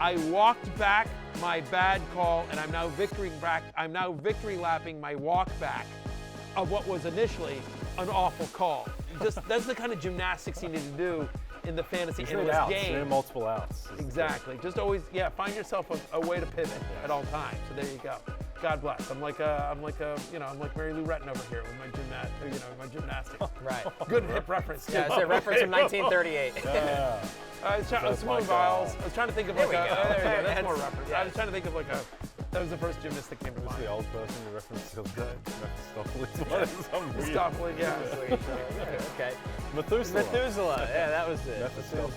I walked back my bad call, and I'm now victory lapping my walk back of what was initially an awful call. That's the kind of gymnastics you need to do in the fantasy analyst game. You need multiple outs. Exactly. Just always, find yourself a way to pivot at all times. So there you go. God bless. I'm like Mary Lou Retton over here with my gymnastics. Right. Good hip reference. Yeah, it's a reference from 1938. Simone Biles. I was trying to think of like that's more reference. Yeah. I was trying to think of like that was the first gymnast that came to mind. The old person you referenced the other day. Mephistopheles, yeah. Okay. Methuselah. Yeah, that was it. Methuselah.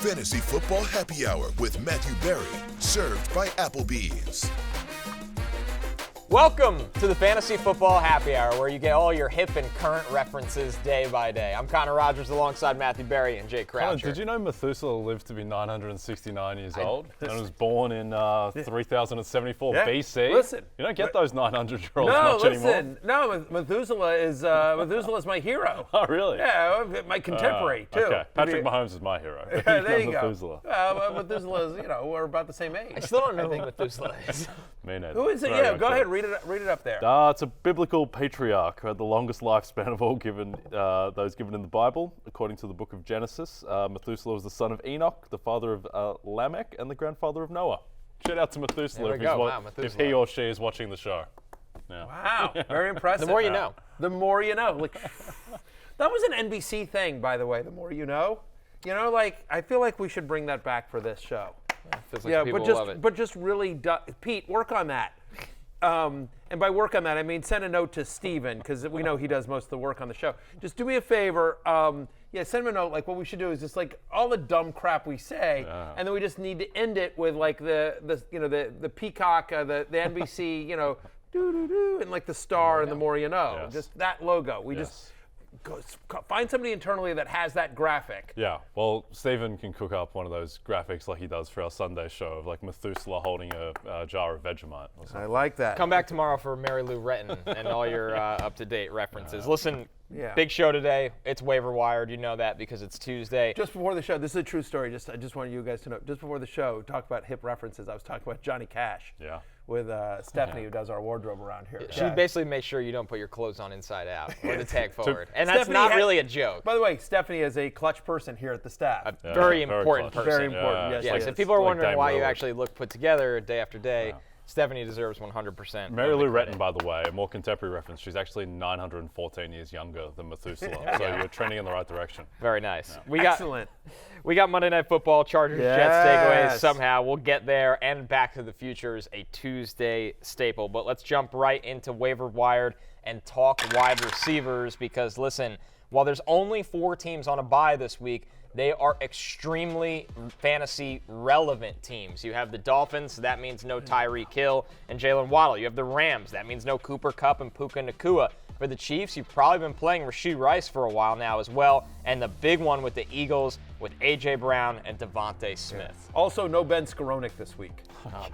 Fantasy Football Happy Hour with Matthew Berry, served by Applebee's. Welcome to the Fantasy Football Happy Hour, where you get all your hip and current references day by day. I'm Connor Rogers alongside Matthew Berry and Jay Croucher. Connor, did you know Methuselah lived to be 969 years old and was born in 3074 BC? Listen. You don't get those 900-year-olds anymore. No, Methuselah is my hero. Oh, really? Yeah, my contemporary, too. Okay. Patrick Mahomes is my hero. There you Methuselah. go. Methuselah is, we're about the same age. I still don't know who Methuselah is. Me neither. Who is it? Very Yeah, go cool. ahead, read it up there. It's a biblical patriarch who had the longest lifespan of all those given in the Bible, according to the book of Genesis. Methuselah was the son of Enoch, the father of Lamech, and the grandfather of Noah. Shout out to Methuselah if he or she is watching the show. Yeah. Wow, very impressive. The more you know. The more you know. Like, that was an NBC thing, by the way, the more you know. I feel like we should bring that back for this show. Feels like people love it. But just really, Pete, work on that. And by work on that, I mean send a note to Steven, because we know he does most of the work on the show. Just do me a favor. Send him a note. Like, what we should do is just like all the dumb crap we say, and then we just need to end it with like the peacock, the NBC, doo-doo-doo, and like the star and the more you know. Yes. Just that logo. We just find somebody internally that has that graphic. Yeah, well, Stephen can cook up one of those graphics like he does for our Sunday show of like Methuselah holding a jar of Vegemite or something. I like that. Come back tomorrow for Mary Lou Retton and all your up-to-date references. Listen, big show today. It's waiver wired. You know that because it's Tuesday. Just before the show, this is a true story. I just wanted you guys to know. Just before the show, talk about hip references. I was talking about Johnny Cash. Yeah. With Stephanie, who does our wardrobe around here. She basically makes sure you don't put your clothes on inside out or the tag forward. And that's not really a joke. By the way, Stephanie is a clutch person here at the staff. A very important person. Very important, yes. If people are wondering why you actually look put together day after day, Stephanie deserves 100%. Mary Lou Retton, by the way, a more contemporary reference, she's actually 914 years younger than Methuselah. So you're trending in the right direction. Very nice. Yeah. Excellent. We got Monday Night Football, Chargers, Jets takeaways somehow. We'll get there, and Back to the Future is a Tuesday staple. But let's jump right into Waiver Wired and talk wide receivers because, listen, while there's only 4 teams on a bye this week, they are extremely fantasy relevant teams. You have the Dolphins, so that means no Tyreek Hill and Jalen Waddle. You have the Rams, that means no Cooper Kupp and Puka Nacua. For the Chiefs, you've probably been playing Rashee Rice for a while now as well. And the big one with the Eagles with A.J. Brown and Devontae Smith. Also, no Ben Skowronek this week.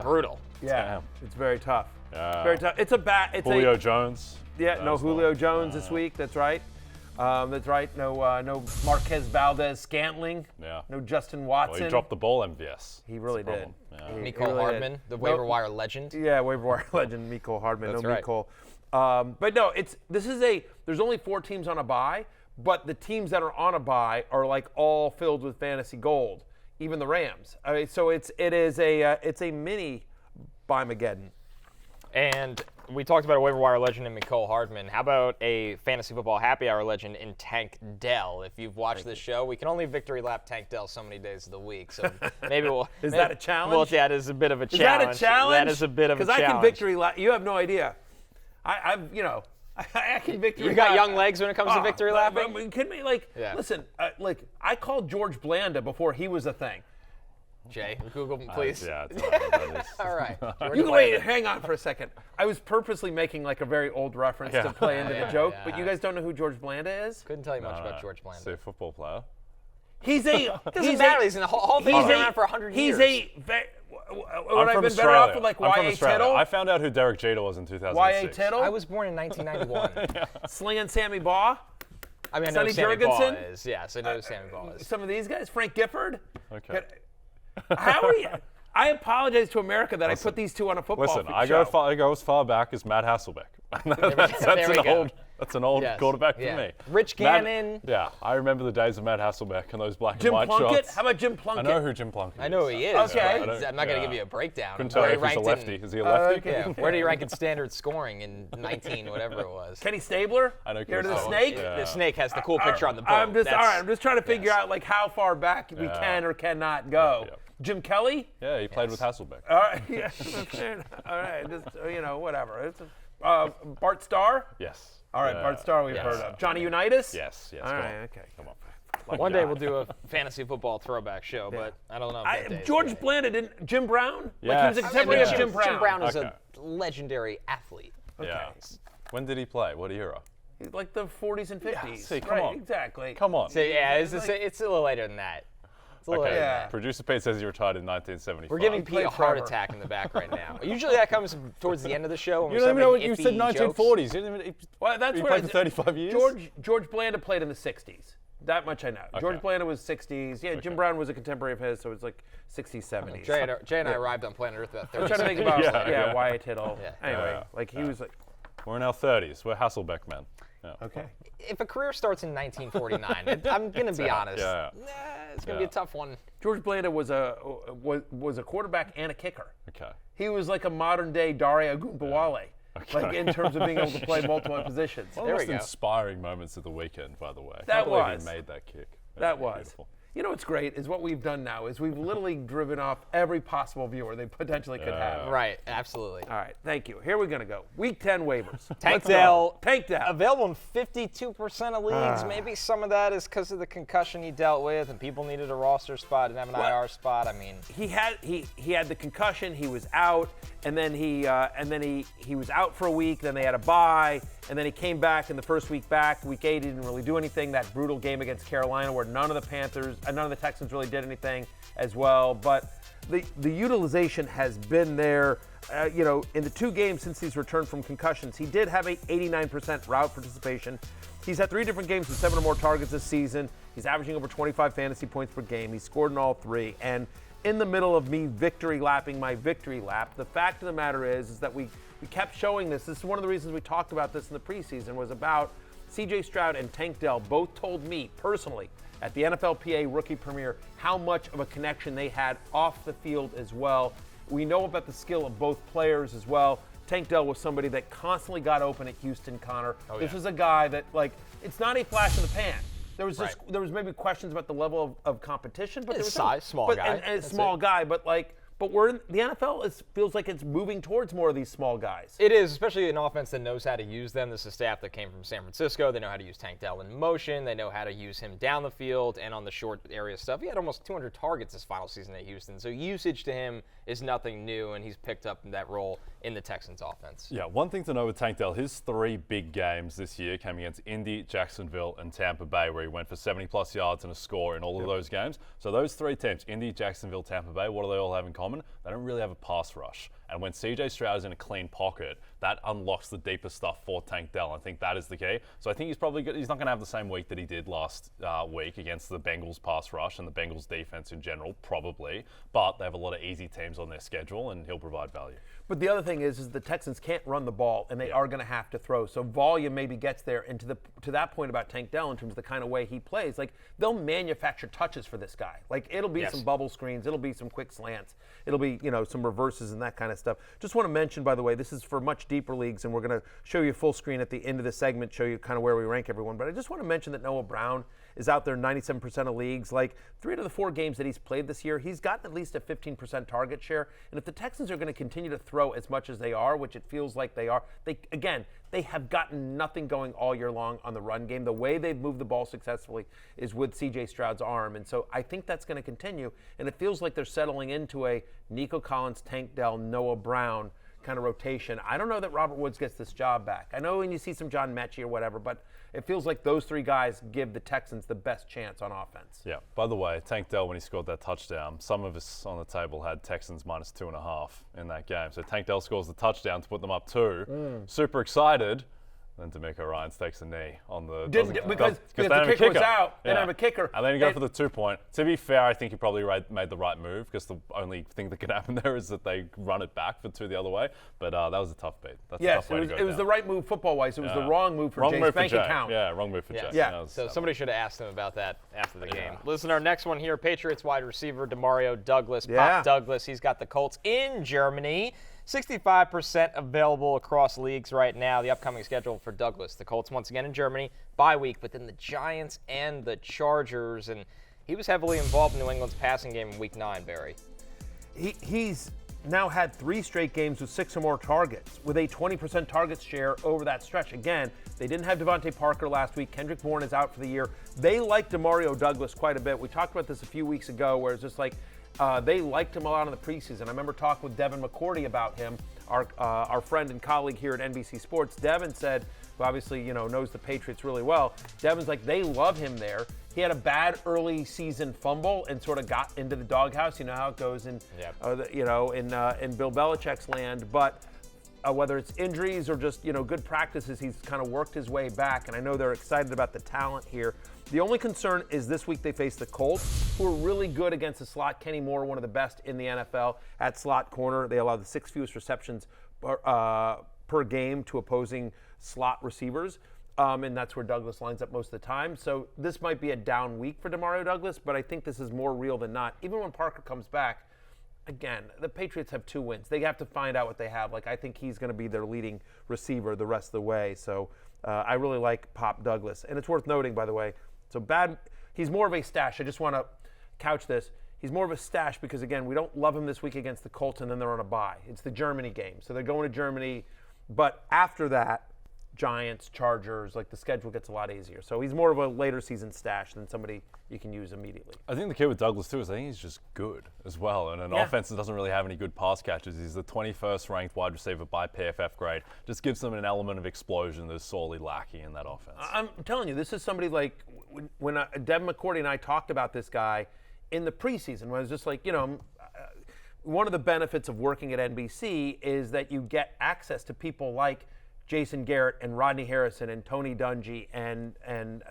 Brutal. Yeah, Damn. It's very tough. Very tough. It's a bad. Julio Jones. Yeah, no Julio Jones this week. That's right. That's right. No Marquez Valdez-Scantling. Yeah. No Justin Watson. Well, he dropped the ball, MVS. He really did. Yeah. Mecole Hardman, the waiver wire legend. Yeah, waiver wire legend, Mecole Hardman. That's no right. Mecole. But no, there's only 4 teams on a bye, but the teams that are on a bye are like all filled with fantasy gold, even the Rams. I mean, so it's a mini Bye-mageddon. And we talked about a waiver wire legend in Mecole Hardman. How about a fantasy football happy hour legend in Tank Dell? If you've watched this show, we can only victory lap Tank Dell so many days of the week. So maybe we'll. Is that a challenge? Well, yeah, it is a bit of a challenge. Is that a challenge? That is a bit of a challenge. Because I can victory lap. You have no idea. I can victory lap. You got young legs when it comes to victory lapping? But kidding me? Listen, I called George Blanda before he was a thing. Jay, Google, please. Yeah, it's that is. All right. You can wait. Hang on for a second. I was purposely making like a very old reference to play into the joke, but you guys don't know who George Blanda is? Couldn't tell you much about George Blanda. He's a football player. He's a. Doesn't matter. He's in the whole thing's been around for 100 years. He's a. Would I have been better off with like Y.A. Tittle? I found out who Derek Jeter was in 2006. Y.A. Tittle? I was born in 1991. Slinging Sammy Baugh? I mean, I know Sonny Sammy Ball Jurgensen? is. Yes, I know who Sammy Ball is. Some of these guys, Frank Gifford. Okay. How are you? I apologize to America that I put these two on a football Listen, I show. go as far back as Matt Hasselbeck. That's an old Yes. quarterback Yeah. for me. Rich Gannon. Yeah, I remember the days of Matt Hasselbeck and those black Jim and white Plunkett? shots. How about Jim Plunkett? I know who Jim Plunkett is. I know who he is. Okay. but I'm not going to give you a breakdown. Couldn't tell Where you he if he's a ranked lefty. in- Is he a lefty? okay. Yeah, where do you rank in standard scoring in 19, whatever it was? Kenny Stabler? I know You heard of Kenny the Stabler. snake? Yeah. The snake has the cool picture on the boat. I'm just That's- all right. I'm just trying to figure yes. out like how far back we can or cannot go. Yeah. Jim Kelly? Yeah, he played with Hasselbeck. All right. Yeah. All right. Just whatever. It's Bart Starr? Yes. All right, Yeah. Bart Starr we've Yes. heard of. Johnny Unitas? Yes. All Come right. on. Okay. Come on. One day we'll do a fantasy football throwback show, but I don't know. If that day is George today. Blanda didn't. Jim Brown? Like he was a Yes. contemporary of Yeah. Jim Brown. Jim Brown is Okay. a legendary athlete. Yeah. When did he play? What era? He's like the 40s and 50s. see, come right, on. Exactly. Come on. So yeah, it's a little later than that. It's a little Okay. later than Yeah. that. Producer Pete says he retired in 1975. We're giving played Pete a heart forever. attack in the back right now. Usually that comes towards the end of the show. When You we don't start even know what making you iffy said. jokes. 1940s. You didn't even. Well, that's he where played for 35 years. George Blanda played in the 60s. That much I know. George Blanda was 60s. Yeah, Jim Brown was a contemporary of his, so it was like 60s, 70s. Jay and I arrived on planet Earth about 30 I'm trying to think seconds. about Yeah. Wyatt Tittle. Yeah. Anyway, Yeah. like he was like, We're in our 30s. We're Hasselbeck men. Yeah. okay. If a career starts in 1949, I'm gonna be honest. Yeah. It's gonna be a tough one. George Blanda was a quarterback and a kicker. Okay. He was like a modern day Daria Agunbawale, like in terms of being able to play multiple positions. One There of we the go. most inspiring moments of the weekend, by the way. That Can't believe was. he made that kick. That was. Beautiful. You know what's great is what we've done now is we've literally driven off every possible viewer they potentially could have. Right, absolutely. All right, thank you. Here we're gonna go. Week 10 waivers. Tank Let's Dell. go. Tank Dell. Available in 52% of leagues. Maybe some of that is because of the concussion he dealt with, and people needed a roster spot and have an IR spot. I mean, He had the concussion. He was out, and then he was out for a week. Then they had a bye, and then he came back in the first week back. Week 8, he didn't really do anything. That brutal game against Carolina, where none of the Texans really did anything as well. But the utilization has been there. In the 2 games since he's returned from concussions, he did have a 89% route participation. He's had 3 different games with 7 or more targets this season. He's averaging over 25 fantasy points per game. He scored in all 3. And in the middle of me victory lapping my victory lap, the fact of the matter is that we kept showing this. This is one of the reasons we talked about this in the preseason, was about C.J. Stroud and Tank Dell both told me personally at the NFLPA rookie premiere how much of a connection they had off the field as well. We know about the skill of both players as well. Tank Dell was somebody that constantly got open at Houston, Connor. This was a guy that, it's not a flash in the pan. There was just, there was maybe questions about the level of competition, but there was size, small guy. and That's small it. guy, but we're in the NFL. Feels like it's moving towards more of these small guys. it is, especially an offense that knows how to use them. This is a staff that came from San Francisco. They know how to use Tank Dell in motion. They know how to use him down the field and on the short area stuff. He had almost 200 targets this final season at Houston, so usage to him is nothing new, and he's picked up that role in the Texans offense. Yeah, one thing to know with Tank Dell, his 3 big games this year came against Indy, Jacksonville, and Tampa Bay, where he went for 70-plus yards and a score in all of those games. So those 3 teams, Indy, Jacksonville, Tampa Bay, what do they all have in common? They don't really have a pass rush. And when C.J. Stroud is in a clean pocket, that unlocks the deeper stuff for Tank Dell. I think that is the key. So I think he's not going to have the same week that he did last week against the Bengals pass rush and the Bengals defense in general, probably. But they have a lot of easy teams on their schedule, and he'll provide value. But the other thing is the Texans can't run the ball, and they are going to have to throw. So volume maybe gets there, and to that point about Tank Dell in terms of the kind of way he plays, they'll manufacture touches for this guy. It'll be some bubble screens, it'll be some quick slants, it'll be some reverses and that kind of stuff. Just want to mention, by the way, this is for much deeper leagues, and we're going to show you full screen at the end of the segment, show you kind of where we rank everyone. But I just want to mention that Noah Brown is out there in 97% of leagues. 3 out of the 4 games that he's played this year, he's gotten at least a 15% target share. And if the Texans are going to continue to throw as much as they are, which it feels like they are, they have gotten nothing going all year long on the run game. The way they've moved the ball successfully is with C.J. Stroud's arm. And so I think that's going to continue. And it feels like they're settling into a Nico Collins, Tank Dell, Noah Brown kind of rotation. I don't know that Robert Woods gets this job back. I know when you see some John Mechie or whatever, but it feels like those 3 guys give the Texans the best chance on offense. Yeah. By the way, Tank Dell, when he scored that touchdown, some of us on the table had Texans minus 2.5 in that game. So Tank Dell scores the touchdown to put them up 2. Super excited. Then D'Amico Ryans takes a knee on the Because they the don't have a kicker was out. They Yeah. don't have a kicker. And then you go for the 2-point. To be fair, I think he probably made the right move because the only thing that could happen there is that they run it back for 2 the other way. But that was a tough beat. That's a Yes, tough way to go it was down. the right move football-wise. It was the wrong move for Wrong Jay's move for bank Jay. account. Yeah, wrong move for Yes. Jay. Yeah. That was- So somebody should have asked him about that after the game. Listen, our next one here, Patriots wide receiver Demario Douglas. Yeah. Pop Douglas, he's got the Colts in Germany. 65% available across leagues right now. The upcoming schedule for Douglas. The Colts once again in Germany, bye week, but then the Giants and the Chargers. And he was heavily involved in New England's passing game in Week 9, Barry. He's now had 3 straight games with 6 or more targets, with a 20% target share over that stretch. Again, they didn't have Devontae Parker last week. Kendrick Bourne is out for the year. They like Demario Douglas quite a bit. We talked about this a few weeks ago, where it's just like they liked him a lot in the preseason. I remember talking with Devin McCourty about him, our friend and colleague here at NBC Sports. Devin said, who obviously knows the Patriots really well. Devin's like, they love him there. He had a bad early season fumble and sort of got into the doghouse. You know how it goes in, in Bill Belichick's land. But whether it's injuries or just good practices, he's kind of worked his way back. And I know they're excited about the talent here. The only concern is this week they face the Colts, who are really good against the slot. Kenny Moore, one of the best in the NFL at slot corner. They allow the 6th fewest receptions per game to opposing slot receivers. And that's where Douglas lines up most of the time. So this might be a down week for Demario Douglas, but I think this is more real than not. Even when Parker comes back, again, the Patriots have 2 wins. They have to find out what they have. I think he's going to be their leading receiver the rest of the way. So I really like Pop Douglas. And it's worth noting, by the way, he's more of a stash. I just want to couch this. He's more of a stash because, again, we don't love him this week against the Colts, and then they're on a bye. It's the Germany game. So they're going to Germany. But after that, Giants, Chargers, the schedule gets a lot easier. So he's more of a later season stash than somebody you can use immediately. I think the key with Douglas, too, is I think he's just good as well. And an offense that doesn't really have any good pass catches. He's the 21st ranked wide receiver by PFF grade. Just gives them an element of explosion that's sorely lacking in that offense. I'm telling you, this is somebody when Devin McCourty and I talked about this guy in the preseason, when I was just one of the benefits of working at NBC is that you get access to people like Jason Garrett and Rodney Harrison and Tony Dungy and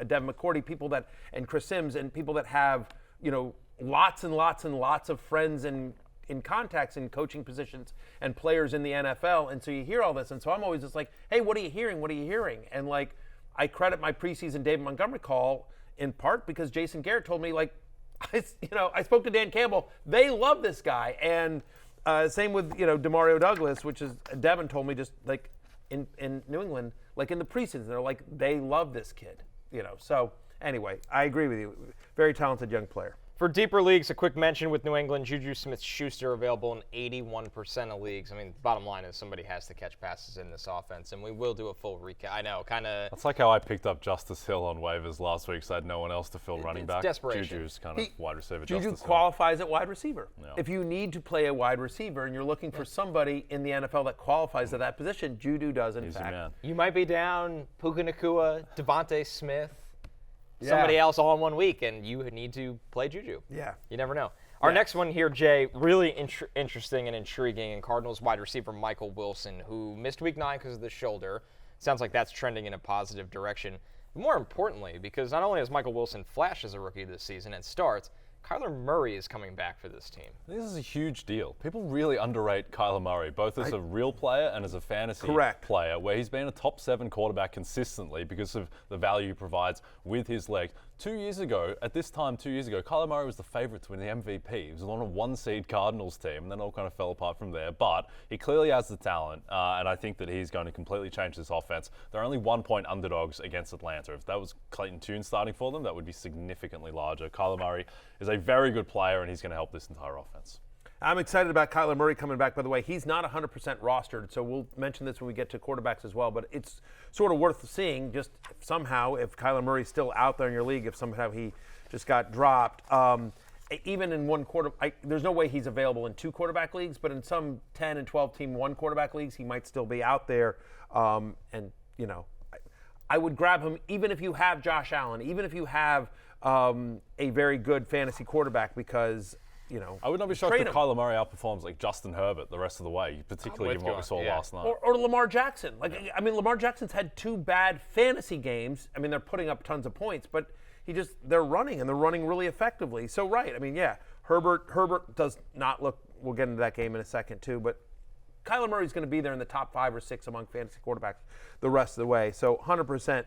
Devin McCourty, and Chris Sims, and people that have lots and lots and lots of friends and in contacts in coaching positions and players in the NFL. And so you hear all this, and so I'm always just like, hey, what are you hearing? What are you hearing? And I credit my preseason David Montgomery call in part because Jason Garrett told me I spoke to Dan Campbell. They love this guy, and same with Demario Douglas, which is Devin told me just in New England, in the preseason, they're they love this kid, So anyway, I agree with you. Very talented young player. For deeper leagues, a quick mention with New England, Juju Smith-Schuster available in 81% of leagues. I mean, bottom line is somebody has to catch passes in this offense, and we will do a full recap. I know, kind of. That's like how I picked up Justice Hill on waivers last week, so I had no one else to fill running back. Desperation. Juju's kind of wide receiver. Juju Justice qualifies at wide receiver. Yeah. If you need to play a wide receiver and you're looking for somebody in the NFL that qualifies at that position, Juju does, in Hill. fact. Man. You might be down Puka Nacua, Devontae Smith, somebody else all in 1 week, and you need to play Juju. Yeah. You never know. Our next one here, Jay, really interesting and intriguing, and Cardinals wide receiver Michael Wilson, who missed Week 9 because of the shoulder. Sounds like that's trending in a positive direction. More importantly, because not only has Michael Wilson flashed as a rookie this season and starts, Kyler Murray is coming back for this team. This is a huge deal. People really underrate Kyler Murray, both as a real player and as a fantasy player, where he's been a top 7 quarterback consistently because of the value he provides with his legs. 2 years ago, at this time 2 years ago, Kyler Murray was the favorite to win the MVP. He was on a 1-seed Cardinals team, and then all kind of fell apart from there. But he clearly has the talent, and I think that he's going to completely change this offense. They're only 1-point underdogs against Atlanta. If that was Clayton Tune starting for them, that would be significantly larger. Kyler Murray is a very good player, and he's going to help this entire offense. I'm excited about Kyler Murray coming back, by the way. He's not 100% rostered, so we'll mention this when we get to quarterbacks as well, but it's sort of worth seeing just somehow if Kyler Murray's still out there in your league, if somehow he just got dropped. Even in one quarter, there's no way he's available in 2 quarterback leagues, but in some 10 and 12 team 1 quarterback leagues, he might still be out there. I would grab him even if you have Josh Allen, even if you have a very good fantasy quarterback, because I would not be shocked trade if him. Kyler Murray outperforms like Justin Herbert the rest of the way, particularly given what we saw last night. Or Lamar Jackson. Lamar Jackson's had 2 bad fantasy games. They're putting up tons of points, but they're running, and they're running really effectively. So, right, Herbert does not look, we'll get into that game in a second too, but Kyler Murray's going to be there in the top 5 or 6 among fantasy quarterbacks the rest of the way. So 100%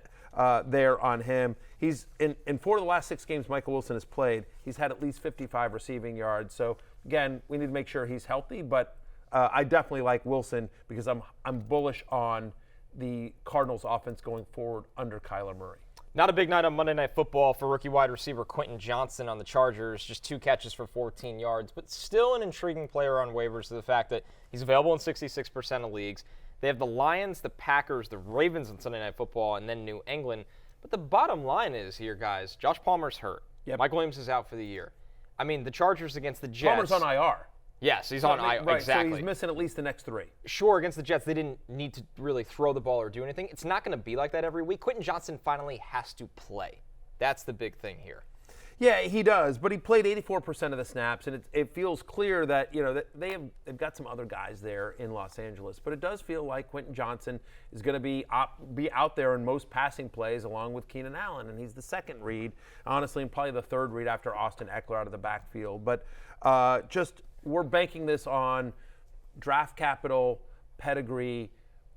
there on him. He's in 4 of the last 6 games Michael Wilson has played, he's had at least 55 receiving yards. So again, we need to make sure he's healthy, but I definitely like Wilson because I'm bullish on the Cardinals offense going forward under Kyler Murray. Not a big night on Monday Night Football for rookie wide receiver Quentin Johnston on the Chargers. Just 2 catches for 14 yards, but still an intriguing player on waivers to the fact that he's available in 66% of leagues. They have the Lions, the Packers, the Ravens on Sunday Night Football, and then New England. But the bottom line is here, guys, Josh Palmer's hurt. Yep. Mike Williams is out for the year. The Chargers against the Jets. Palmer's on IR. Yes, he's on IR. Right, exactly. So he's missing at least the next 3. Sure, against the Jets, they didn't need to really throw the ball or do anything. It's not going to be like that every week. Quentin Johnston finally has to play. That's the big thing here. Yeah, he does, but he played 84% of the snaps, and it feels clear that that they've got some other guys there in Los Angeles. But it does feel like Quentin Johnston is going to be out there in most passing plays along with Keenan Allen, and he's the second read, honestly, and probably the third read after Austin Ekeler out of the backfield. But we're banking this on draft capital, pedigree,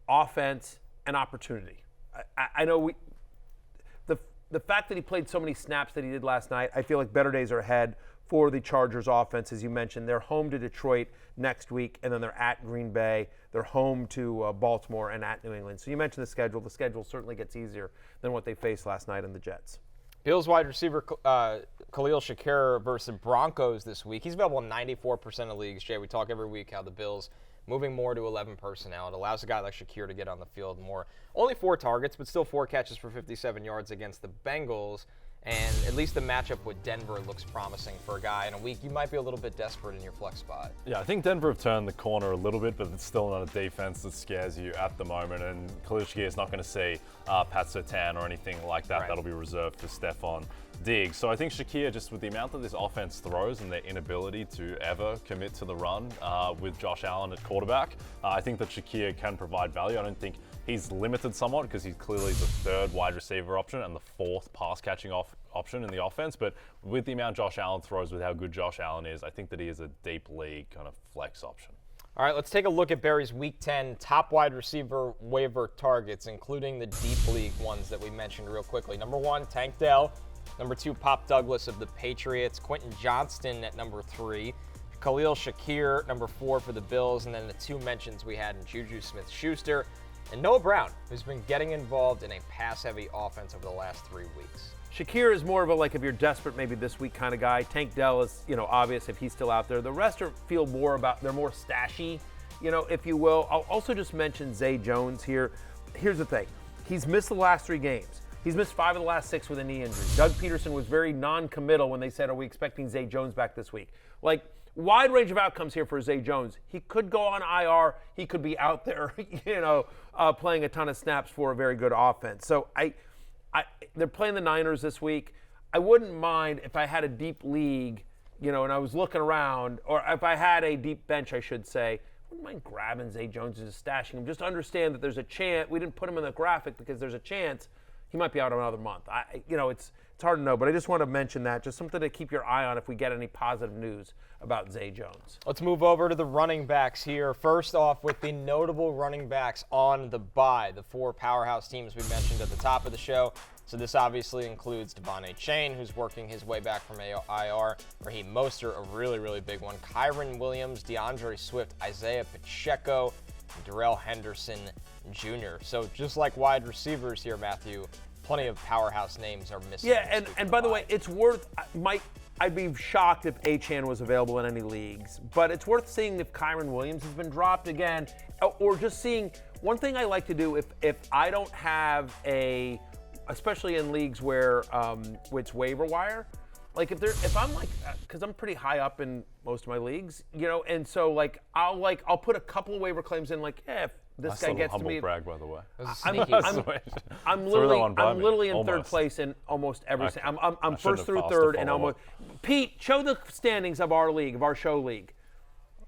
offense, and opportunity. I know the fact that he played so many snaps that he did last night, I feel like better days are ahead for the Chargers offense, as you mentioned. They're home to Detroit next week, and then they're at Green Bay. They're home to Baltimore and at New England. So you mentioned the schedule. The schedule certainly gets easier than what they faced last night in the Jets. Bills wide receiver Khalil Shakir versus Broncos this week. He's available in 94% of leagues. Jay, we talk every week how the Bills moving more to 11 personnel. It allows a guy like Shakir to get on the field more. Only 4 targets, but still 4 catches for 57 yards against the Bengals. And at least the matchup with Denver looks promising for a guy in a week you might be a little bit desperate in your flex spot. Yeah, I think Denver have turned the corner a little bit, but it's still not a defense that scares you at the moment. And Khalil Shakir is not going to see Pat Surtain or anything like that. Right. That'll be reserved for Stephon Diggs. So I think Shakir, just with the amount that this offense throws and their inability to ever commit to the run with Josh Allen at quarterback, I think that Shakir can provide value. I don't think he's limited somewhat because he's clearly the 3rd wide receiver option and the 4th pass catching option in the offense. But with the amount Josh Allen throws, with how good Josh Allen is, I think that he is a deep league kind of flex option. All right, let's take a look at Barry's Week 10 top wide receiver waiver targets, including the deep league ones that we mentioned real quickly. Number 1, Tank Dell. Number 2, Pop Douglas of the Patriots. Quentin Johnston at number 3. Khalil Shakir, number 4 for the Bills. And then the 2 mentions we had in Juju Smith-Schuster. And Noah Brown, who's been getting involved in a pass-heavy offense over the last 3 weeks. Shakir is more of a, if you're desperate, maybe this week kind of guy. Tank Dell is, obvious if he's still out there. The rest feel more they're more stashy, if you will. I'll also just mention Zay Jones here. Here's the thing. He's missed the last 3 games. He's missed 5 of the last 6 with a knee injury. Doug Peterson was very non-committal when they said, are we expecting Zay Jones back this week? Wide range of outcomes here for Zay Jones. He could go on IR. He could be out there, playing a ton of snaps for a very good offense. So they're playing the Niners this week. I wouldn't mind if I had a deep league, and I was looking around, or if I had a deep bench, I should say, I wouldn't mind grabbing Zay Jones and just stashing him. Just understand that there's a chance. We didn't put him in the graphic because there's a chance he might be out another month. It's hard to know, but I just want to mention that, just something to keep your eye on if we get any positive news about Zay Jones. Let's move over to the running backs here. First off, with the notable running backs on the bye, the 4 powerhouse teams we mentioned at the top of the show. So this obviously includes Devon Achane, who's working his way back from IR. Raheem Mostert, a really, really big one. Kyren Williams, DeAndre Swift, Isaiah Pacheco, and Darrell Henderson Jr. So just like wide receivers here, Matthew, plenty of powerhouse names are missing. Yeah, and by the way, it's worth I'd be shocked if Achane was available in any leagues, but it's worth seeing if Kyren Williams has been dropped again, or just seeing. One thing I like to do if I don't have especially in leagues where it's waiver wire, if I'm because I'm pretty high up in most of my leagues, and so I'll put a couple of waiver claims in, if This guy gets to humble me. brag, by the way. I'm Threw that one by me. literally in third Almost. place in almost every. Okay. I'm I first shouldn't through have third, asked and to follow almost. Pete, show the standings of our league, of our show league.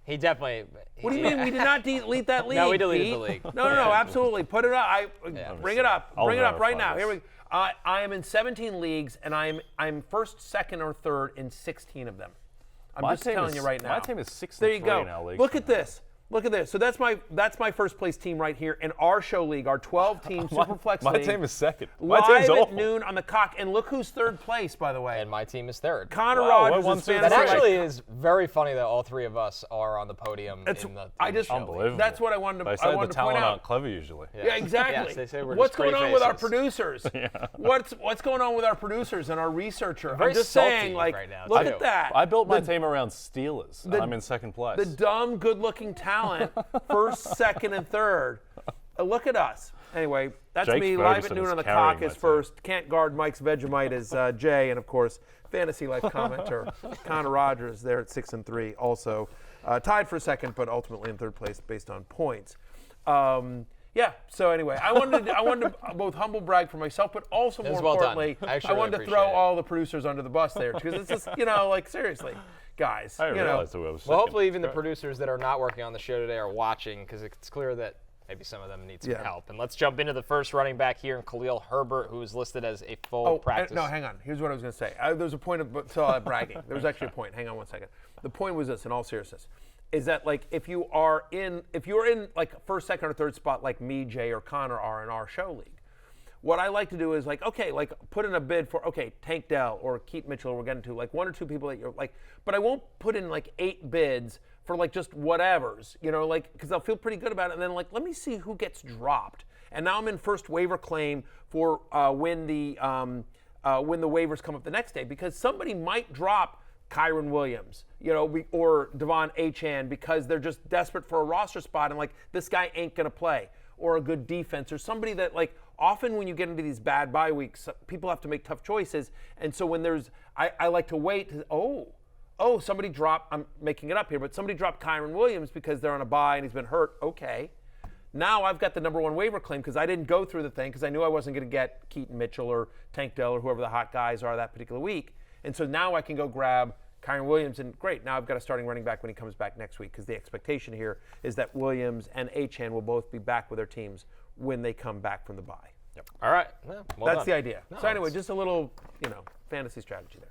He definitely. What do you mean we did not delete that league? No, we deleted Pete? the league. No, absolutely. Put it up. Bring it up. I'll Bring it up right verify now. this. Here we. I am in 17 leagues, and I'm first, second, or third in 16 of them. I'm My just team telling is- you right now. my team is 6-3 There you go. in our league Look at somehow. this. Look at this. So that's my first place team right here in our show league, our 12-team Superflex My league. team is second. My Live team's at awful. noon on the cock, and look who's third place, by the way. And my team is third. Connor Wow, we're Rogers one, is two, That fantasy. three. actually is very funny that all three of us are on the podium It's- in the I just- show league. Unbelievable. That's what I wanted to. They I say the wanted to point talent out. aren't clever usually. Yeah, exactly. Yes, they say we're What's just going great on with our faces. producers? What's going on with our producers and our researcher? Very I'm just salty saying, like, right now, look too. at that. I built my team around Steelers, and the- I'm in second place. The dumb, good-looking talent, first, second, and third. Look at us. Anyway, that's Jake me. Live Ferguson at noon is on the carrying cock my is team. first. Can't guard Mike's Vegemite is Jay, and of course, Fantasy Life commenter Connor Rogers there at 6-3, also tied for second, but ultimately in third place based on points. Yeah. So anyway, I wanted to both humble brag for myself, but also It more was well done. importantly, I actually I wanted really to throw appreciate it. all the producers under the bus there because it's just like seriously, guys. I didn't you know, realize that we were second. Well, hopefully even the Great. producers that are not working on the show today are watching because it's clear that maybe some of them need some Yeah. help. And let's jump into the first running back here in Khalil Herbert, who is listed as a full practice. No, hang on. Here's what I was going to say. There's a point of bragging. There was actually a point. Hang on one second. The point was this, in all seriousness, is that like if you're in like first, second, or third spot like me, Jay, or Connor are in our show league, what I like to do is like put in a bid for Tank Dell or Keaton Mitchell. We're getting to like one or two people that you're like, but I won't put in like 8 bids for like just whatevers, because I'll feel pretty good about it. And then like let me see who gets dropped. And now I'm in first waiver claim for when the waivers come up the next day because somebody might drop Kyron Williams, or Devon Achane because they're just desperate for a roster spot and like this guy ain't gonna play, or a good defense, or somebody that like often when you get into these bad bye weeks, people have to make tough choices, and so when I like to wait. Somebody dropped. I'm making it up here, but somebody dropped Kyron Williams because they're on a bye and he's been hurt. Okay. Now I've got the number one waiver claim because I didn't go through the thing because I knew I wasn't going to get Keaton Mitchell or Tank Dell or whoever the hot guys are that particular week. And so now I can go grab Kyron Williams, and great, now I've got a starting running back when he comes back next week because the expectation here is that Williams and Achane will both be back with their teams when they come back from the bye. Yep. All right. Well, That's done. the idea. No, So anyway, it's- just a little, fantasy strategy there.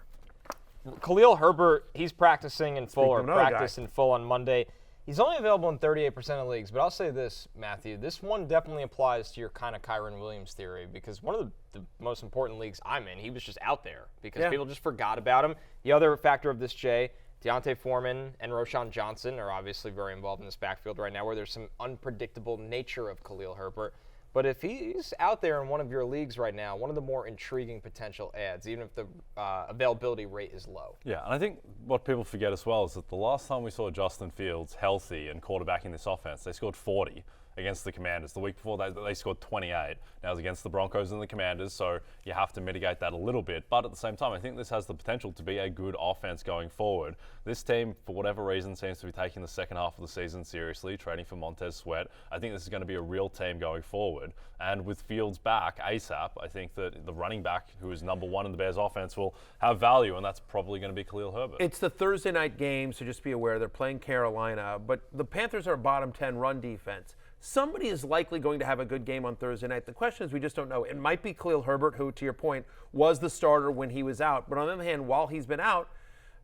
Khalil Herbert, he's practicing in full or of another guy. practiced in full on Monday. He's only available in 38% of leagues, but I'll say this, Matthew. This one definitely applies to your kind of Kyron Williams theory because one of the most important leagues I'm in, he was just out there because people just forgot about him. The other factor of this, Jay, Deontay Foreman and Roschon Johnson are obviously very involved in this backfield right now where there's some unpredictable nature of Khalil Herbert. But if he's out there in one of your leagues right now, one of the more intriguing potential ads, even if the availability rate is low. Yeah, and I think what people forget as well is that the last time we saw Justin Fields healthy and quarterbacking this offense, they scored 40 against the Commanders. The week before that, they scored 28. Now it's against the Broncos and the Commanders, so you have to mitigate that a little bit. But at the same time, I think this has the potential to be a good offense going forward. This team, for whatever reason, seems to be taking the second half of the season seriously, trading for Montez Sweat. I think this is going to be a real team going forward. And with Fields back ASAP, I think that the running back, who is number one in the Bears offense, will have value, and that's probably going to be Khalil Herbert. It's the Thursday night game, so just be aware they're playing Carolina, but the Panthers are a bottom 10 run defense. Somebody is likely going to have a good game on Thursday night. The question is we just don't know. It might be Khalil Herbert, who, to your point, was the starter when he was out. But on the other hand, while he's been out,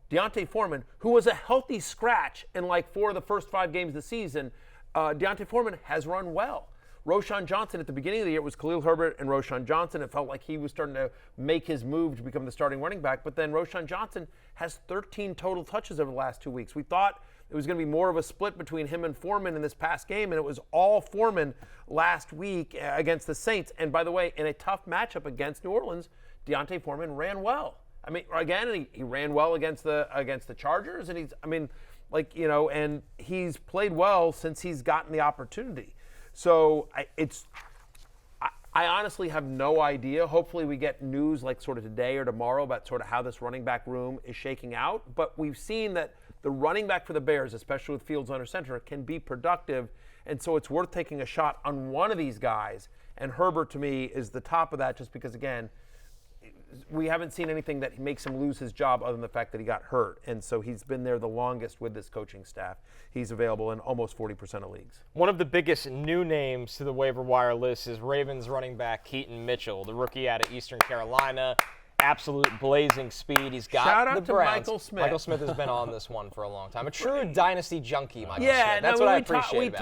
Deontay Foreman, who was a healthy scratch in like 4 of the first 5 games of the season, Deontay Foreman has run well. Roschon Johnson, at the beginning of the year, it was Khalil Herbert and Roschon Johnson. It felt like he was starting to make his move to become the starting running back. But then Roschon Johnson has 13 total touches over the last 2 weeks. We thought it was going to be more of a split between him and Foreman in this past game, and it was all Foreman last week against the Saints. And by the way, in a tough matchup against New Orleans, Deontay Foreman ran well. I mean, again, he ran well against the Chargers, and and he's played well since he's gotten the opportunity. So I honestly have no idea. Hopefully we get news like sort of today or tomorrow about sort of how this running back room is shaking out. But we've seen that the running back for the Bears, especially with Fields under center, can be productive. And so it's worth taking a shot on one of these guys. And Herbert, to me, is the top of that just because, again, we haven't seen anything that makes him lose his job other than the fact that he got hurt. And so he's been there the longest with this coaching staff. He's available in almost 40% of leagues. One of the biggest new names to the waiver wire list is Ravens running back Keaton Mitchell, the rookie out of Eastern Carolina. Absolute blazing speed. He's got Shout out the to Browns. Michael Smith. Michael Smith has been on this one for a long time. A true dynasty junkie, Michael Yeah, Smith. That's what I appreciate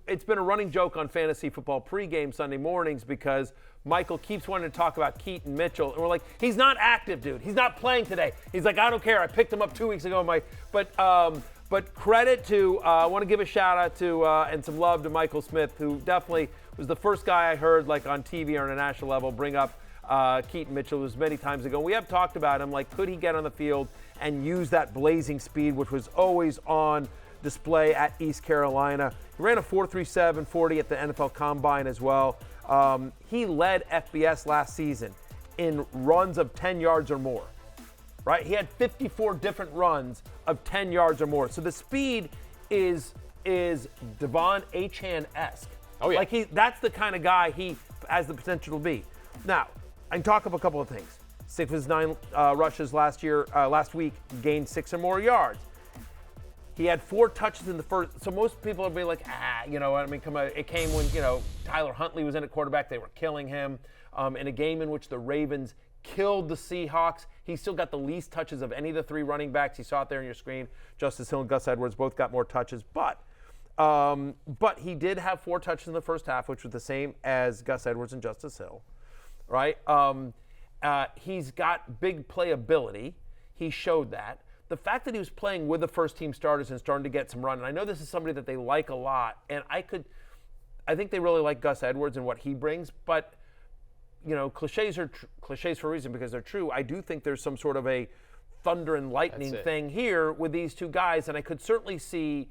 It's been a running joke on fantasy football pregame Sunday mornings because Michael keeps wanting to talk about Keaton Mitchell, and we're like, he's not active, dude. He's not playing today. He's like, I don't care. I picked him up 2 weeks ago. But credit to, I want to give a shout out to and some love to Michael Smith, who definitely was the first guy I heard like on TV or on a national level bring up Keaton Mitchell. It was many times ago. We have talked about him, like, could he get on the field and use that blazing speed, which was always on display at East Carolina. He ran a 4.37 40 at the NFL Combine as well. He led FBS last season in runs of 10 yards or more, right? He had 54 different runs of 10 yards or more. So the speed is Devon Achane-esque. Oh, yeah. Like that's the kind of guy he has the potential to be. Now, I can talk about a couple of things. 6 of his 9 rushes last week, gained 6 or more yards. He had 4 touches in the first. So most people would be like, come on. It came when, Tyler Huntley was in at quarterback. They were killing him. In a game in which the Ravens killed the Seahawks, he still got the least touches of any of the 3 running backs. You saw it there on your screen. Justice Hill and Gus Edwards both got more touches. But he did have 4 touches in the first half, which was the same as Gus Edwards and Justice Hill. Right? He's got big playability. He showed that. The fact that he was playing with the first-team starters and starting to get some run, and I know this is somebody that they like a lot, and I think they really like Gus Edwards and what he brings, but, cliches are cliches for a reason because they're true. I do think there's some sort of a thunder and lightning thing here with these 2 guys, and I could certainly see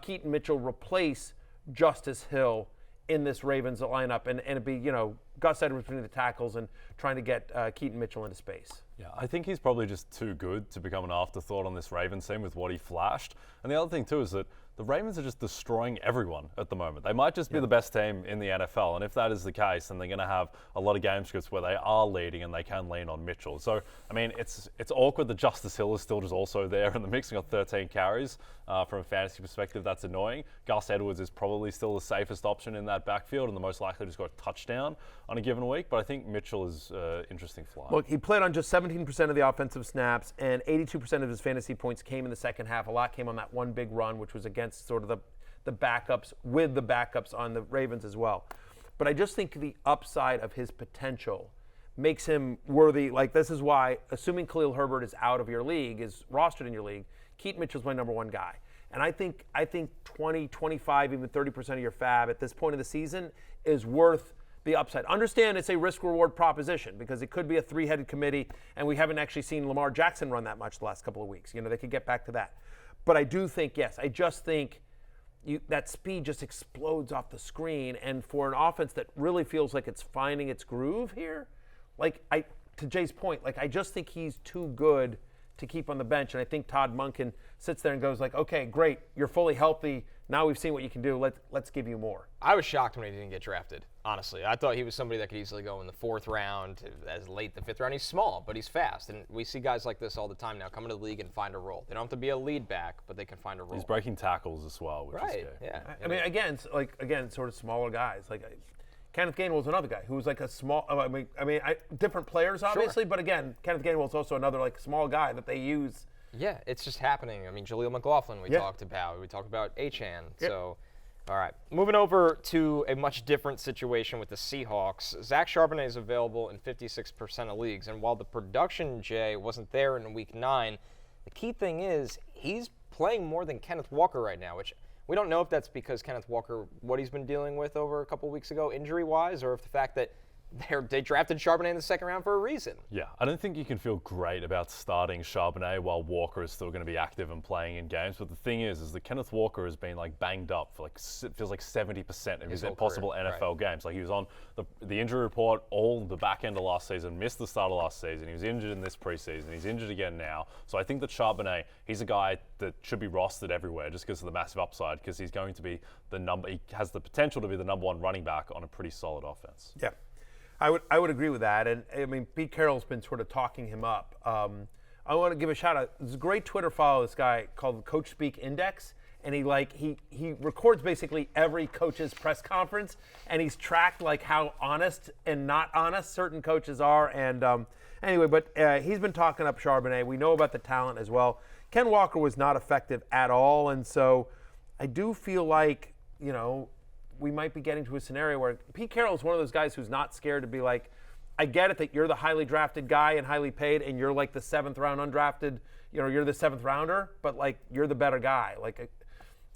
Keaton Mitchell replace Justice Hill in this Ravens lineup and it'd be, Gus Edwards between the tackles and trying to get Keaton Mitchell into space. Yeah, I think he's probably just too good to become an afterthought on this Ravens team with what he flashed. And the other thing, too, is that the Ravens are just destroying everyone at the moment. They might just be the best team in the NFL. And if that is the case, then they're going to have a lot of game scripts where they are leading and they can lean on Mitchell. So, I mean, it's awkward that Justice Hill is still just also there in the mix. He got 13 carries. From a fantasy perspective, that's annoying. Gus Edwards is probably still the safest option in that backfield and the most likely to score a touchdown on a given week. But I think Mitchell is an interesting fly. Look, he played on just 17% of the offensive snaps, and 82% of his fantasy points came in the second half. A lot came on that one big run, which was against sort of the backups, with the backups on the Ravens as well. But I just think the upside of his potential makes him worthy. Like, this is why, assuming Khalil Herbert is out of your league, is rostered in your league, Keaton Mitchell's my number 1 guy. And I think 20, 25, even 30% of your fab at this point of the season is worth the upside. Understand it's a risk-reward proposition because it could be a 3-headed committee, and we haven't actually seen Lamar Jackson run that much the last couple of weeks. They could get back to that. But I do think, yes, I just think that speed just explodes off the screen, and for an offense that really feels like it's finding its groove here, to Jay's point, I just think he's too good to keep on the bench, and I think Todd Monken sits there and goes like, okay, great, you're fully healthy. Now we've seen what you can do. Let's give you more. I was shocked when he didn't get drafted, honestly. I thought he was somebody that could easily go in the 4th round, as late the 5th round. He's small, but he's fast. And we see guys like this all the time now come into the league and find a role. They don't have to be a lead back, but they can find a role. He's breaking tackles as well, which is good. Yeah. I mean, again, sort of smaller guys. Kenneth Gainwell's another guy who's like a small. Different players obviously, but again, Kenneth Gainwell's also another small guy that they use. Yeah, it's just happening. I mean, Jaleel McLaughlin we talked about. We talked about Achane. Yep. So, all right. Moving over to a much different situation with the Seahawks. Zach Charbonnet is available in 56% of leagues. And while the production, Jay, wasn't there in Week 9, the key thing is he's playing more than Kenneth Walker right now, which we don't know if that's because Kenneth Walker, what he's been dealing with over a couple weeks ago injury-wise, or if the fact that they drafted Charbonnet in the second round for a reason. Yeah, I don't think you can feel great about starting Charbonnet while Walker is still going to be active and playing in games. But the thing is that Kenneth Walker has been like banged up for like feels like 70% of his possible NFL games. Like he was on the injury report all the back end of last season, missed the start of last season. He was injured in this preseason. He's injured again now. So I think that Charbonnet, he's a guy that should be rostered everywhere just because of the massive upside. Because he's going to be he has the potential to be the #1 running back on a pretty solid offense. Yeah. I would agree with that, and I mean Pete Carroll's been sort of talking him up. I want to give a shout out. There's a great Twitter follow this guy called Coach Speak Index, and he records basically every coach's press conference, and he's tracked like how honest and not honest certain coaches are. And anyway, but he's been talking up Charbonnet. We know about the talent as well. Ken Walker was not effective at all, and so I do feel like we might be getting to a scenario where Pete Carroll is one of those guys who's not scared to be like, I get it that you're the highly drafted guy and highly paid and you're like the 7th round undrafted, you're the 7th rounder, but like you're the better guy. Like,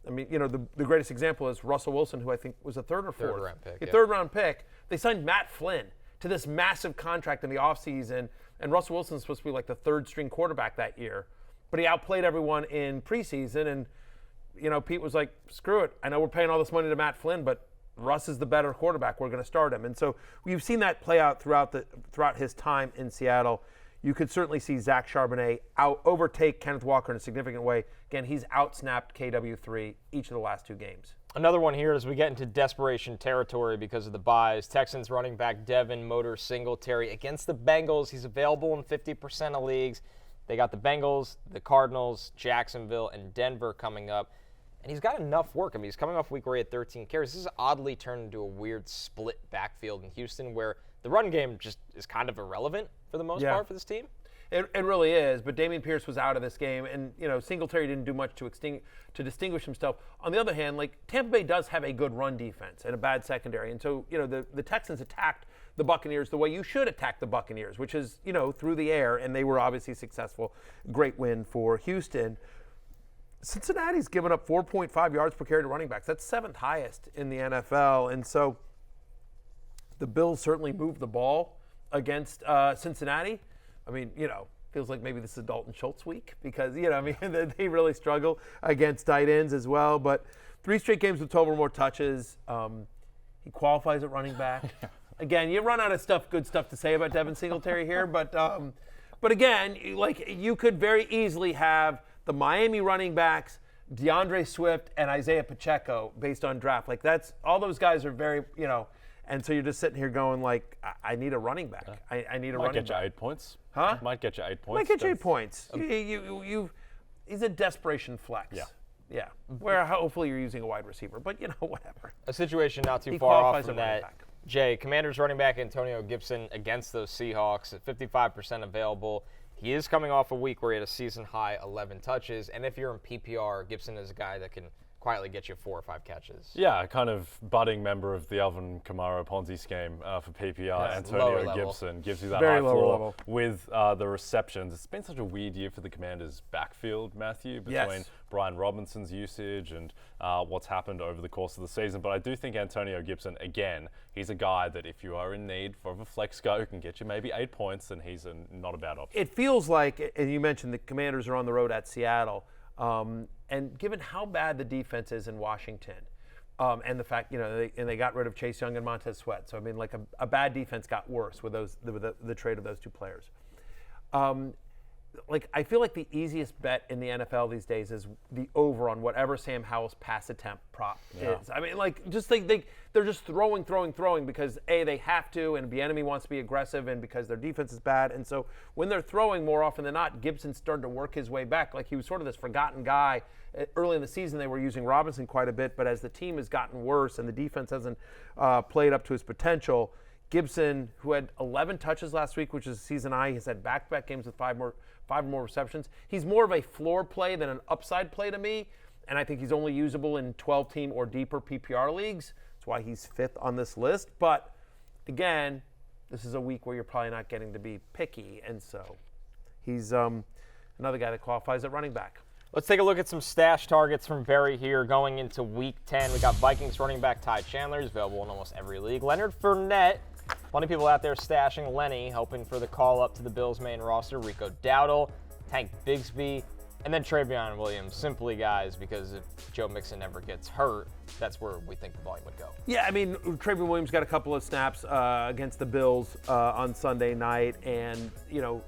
I mean, the greatest example is Russell Wilson, who I think was a third or fourth. Third round pick. They signed Matt Flynn to this massive contract in the offseason, and Russell Wilson's supposed to be like the 3rd string quarterback that year. But he outplayed everyone in preseason, and Pete was like, screw it. I know we're paying all this money to Matt Flynn, but Russ is the better quarterback. We're going to start him. And so we've seen that play out throughout his time in Seattle. You could certainly see Zach Charbonnet overtake Kenneth Walker in a significant way. Again, he's outsnapped KW3 each of the last 2 games. Another one here as we get into desperation territory because of the buys. Texans running back Devin Singletary against the Bengals. He's available in 50% of leagues. They got the Bengals, the Cardinals, Jacksonville, and Denver coming up. And he's got enough work. I mean, he's coming off a week where he had 13 carries. This is oddly turned into a weird split backfield in Houston where the run game just is kind of irrelevant for the most part for this team. It really is, but Dameon Pierce was out of this game, and Singletary didn't do much to distinguish himself. On the other hand, like Tampa Bay does have a good run defense and a bad secondary, and so the Texans attacked the Buccaneers the way you should attack the Buccaneers, which is through the air, and they were obviously successful. Great win for Houston. Cincinnati's given up 4.5 yards per carry to running backs. That's 7th highest in the NFL, and so the Bills certainly moved the ball against Cincinnati. I mean, feels like maybe this is Dalton Schultz week because, they really struggle against tight ends as well. But 3 straight games with 12 or more touches. He qualifies at running back. Again, you run out of good stuff to say about Devin Singletary here. But again, you could very easily have the Miami running backs, DeAndre Swift and Isaiah Pacheco based on draft. Like all those guys are very, and so you're just sitting here going like, I need a running back. I need a running back. Might get you 8 points. Huh? Might get you 8 points. Might get you 8 points. He's a desperation flex. Yeah. Where hopefully you're using a wide receiver, but whatever. A situation not too far off from that. Jay, Commanders running back Antonio Gibson against those Seahawks at 55% available. He is coming off a week where he had a season-high 11 touches, and if you're in PPR, Gibson is a guy that can quietly get you 4 or 5 catches. Yeah, kind of budding member of the Alvin Kamara Ponzi scheme for PPR. Antonio Gibson gives you that very high floor level with the receptions. It's been such a weird year for the Commanders' backfield, Matthew, between Brian Robinson's usage and what's happened over the course of the season. But I do think Antonio Gibson, again, he's a guy that if you are in need of a flex guy who can get you maybe 8 points, then he's not a bad option. It feels like, and you mentioned the Commanders are on the road at Seattle, and given how bad the defense is in Washington, and the fact, they got rid of Chase Young and Montez Sweat. So, I mean, like a bad defense got worse with the trade of those 2 players. I feel like the easiest bet in the NFL these days is the over on whatever Sam Howell's pass attempt prop is. I mean, they're just throwing because A, they have to, and Bieniemy wants to be aggressive, and because their defense is bad. And so when they're throwing more often than not, Gibson's starting to work his way back. Like he was sort of this forgotten guy. Early in the season, they were using Robinson quite a bit, but as the team has gotten worse and the defense hasn't played up to his potential, Gibson, who had 11 touches last week, which is a season high, has had back-to-back games with 5 or more receptions. He's more of a floor play than an upside play to me, and I think he's only usable in 12-team or deeper PPR leagues. That's why he's 5th on this list. But, again, this is a week where you're probably not getting to be picky, and so he's another guy that qualifies at running back. Let's take a look at some stash targets from Barry here going into Week 10. We got Vikings running back Ty Chandler. He's available in almost every league. Leonard Fournette Plenty of people out there stashing Lenny, hoping for the call up to the Bills' main roster. Rico Dowdle, Tank Bigsby, and then Travion Williams. Simply, guys, because if Joe Mixon never gets hurt, that's where we think the volume would go. Yeah, I mean, Travion Williams got a couple of snaps against the Bills on Sunday night, and, you know,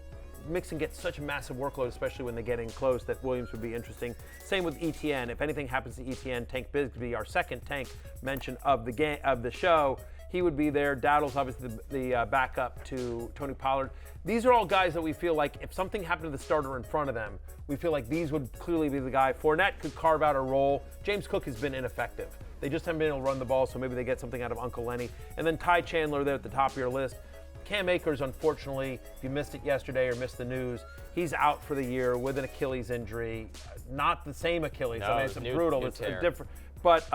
Mixon gets such a massive workload, especially when they're getting close, that Williams would be interesting. Same with ETN. If anything happens to ETN, Tank Bigsby, our second Tank mention of the show, he would be there. Dowdle's obviously the backup to Tony Pollard. These are all guys that we feel like if something happened to the starter in front of them, we feel like these would clearly be the guy. Fournette could carve out a role. James Cook has been ineffective. They just haven't been able to run the ball, so maybe they get something out of Uncle Lenny. And then Ty Chandler there at the top of your list. Cam Akers, unfortunately, if you missed it yesterday or missed the news, he's out for the year with an Achilles injury. Not the same Achilles. No, I mean, it's brutal. It's tear. different. But